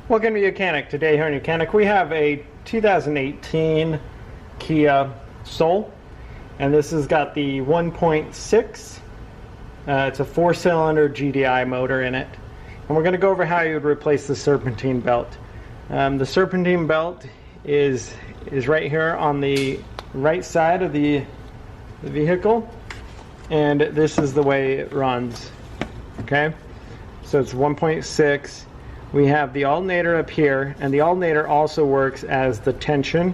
Welcome to YOUCANIC. Today here in YOUCANIC we have a 2018 Kia Soul, and this has got the 1.6. It's a 4-cylinder GDI motor in it, and we're going to go over how you would replace the Serpentine belt. The Serpentine belt is right here on the right side of the vehicle, and this is the way it runs. Okay, so it's 1.6. We have the alternator up here, and the alternator also works as the tension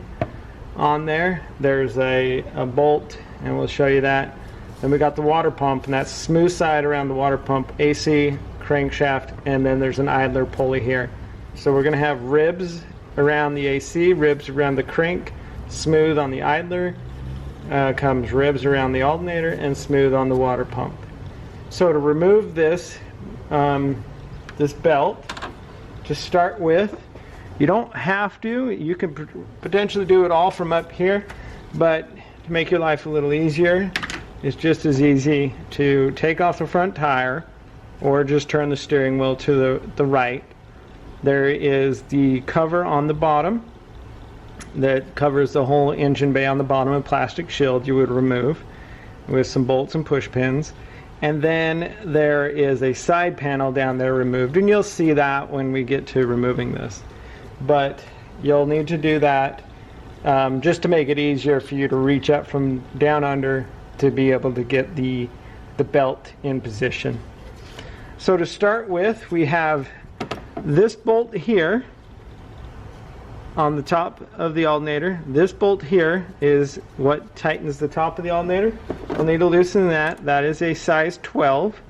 on there. There's a bolt, and we'll show you that. Then we got the water pump, and that's smooth side around the water pump, AC, crankshaft, and then there's an idler pulley here. So we're going to have ribs around the AC, ribs around the crank, smooth on the idler, comes ribs around the alternator, and smooth on the water pump. So to remove this, this belt, to start with, you don't have to. You can potentially do it all from up here, but to make your life a little easier, it's just as easy to take off the front tire or just turn the steering wheel to the right. There is the cover on the bottom that covers the whole engine bay on the bottom, a plastic shield you would remove with some bolts and push pins. And then there is a side panel down there removed, and you'll see that when we get to removing this. But you'll need to do that just to make it easier for you to reach up from down under to be able to get the belt in position. So to start with, we have this bolt here on the top of the alternator. This bolt here is what tightens the top of the alternator. We'll need to loosen that. That is a size 12.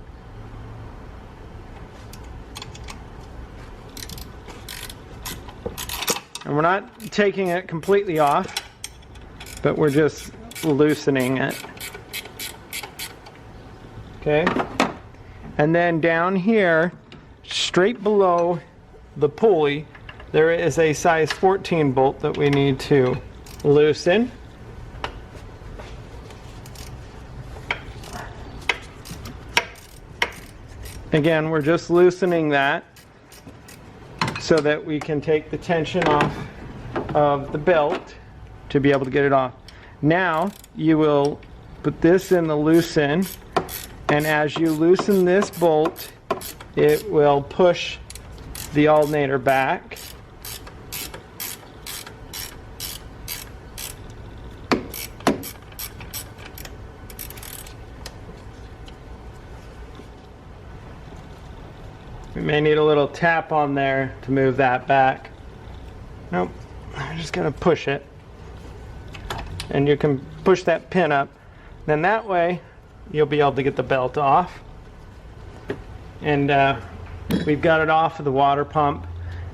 And we're not taking it completely off, but we're just loosening it. Okay? And then down here, straight below the pulley, there is a size 14 bolt that we need to loosen. Again, we're just loosening that so that we can take the tension off of the belt to be able to get it off. Now you will put this in the loose end, and as you loosen this bolt, it will push the alternator back. We may need a little tap on there to move that back. Nope, I'm just going to push it. And you can push that pin up. Then that way, you'll be able to get the belt off. And we've got it off of the water pump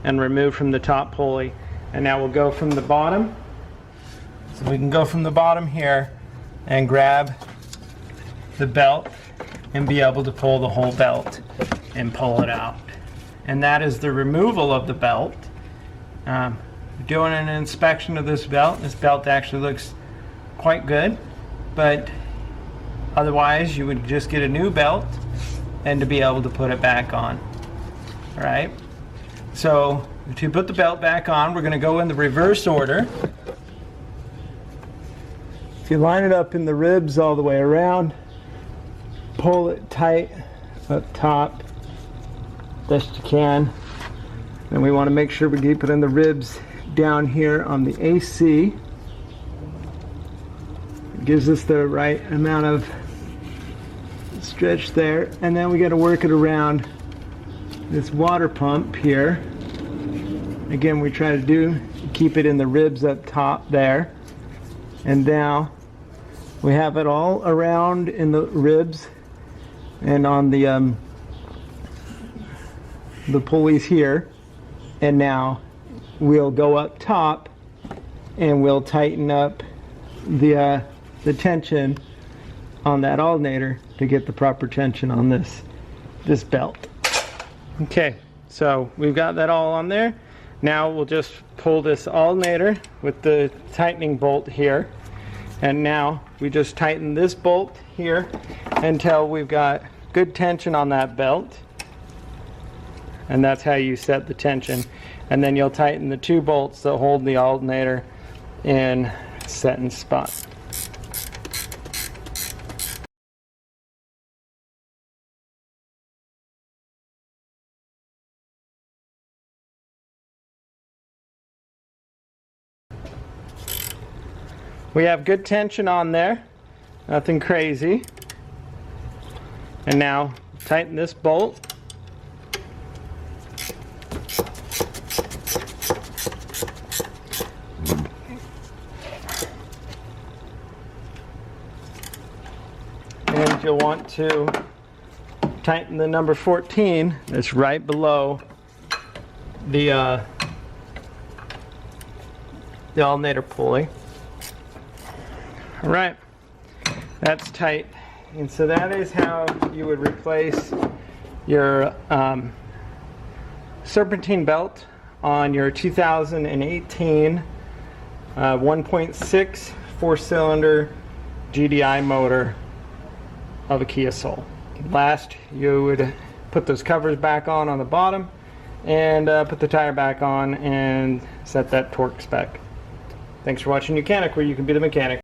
and removed from the top pulley. And now we'll go from the bottom. So we can go from the bottom here and grab the belt and be able to pull the whole belt and pull it out. And that is the removal of the belt. Doing an inspection of this belt actually looks quite good, but otherwise you would just get a new belt and to be able to put it back on. All right, so to put the belt back on, we're going to go in the reverse order. If you line it up in the ribs all the way around, pull it tight up top best you can. And we want to make sure we keep it in the ribs down here on the AC. It gives us the right amount of stretch there. And then we got to work it around this water pump here. Again, we try to keep it in the ribs up top there. And now we have it all around in the ribs and on the pulleys here. And now we'll go up top and we'll tighten up the tension on that alternator to get the proper tension on this belt. Okay, so we've got that all on there. Now we'll just pull this alternator with the tightening bolt here, and now we just tighten this bolt here until we've got good tension on that belt. and that's how you set the tension. And then you'll tighten the 2 bolts that hold the alternator in set and spot. We have good tension on there, nothing crazy. And now tighten this bolt. And you'll want to tighten the number 14 that's right below the alternator pulley. All right, that's tight. And so that is how you would replace your Serpentine belt on your 2018 1.6 4-cylinder GDI motor of a Kia Soul. Last, you would put those covers back on the bottom and put the tire back on and set that torque spec. Thanks for watching YOUCANIC, where you can be the mechanic.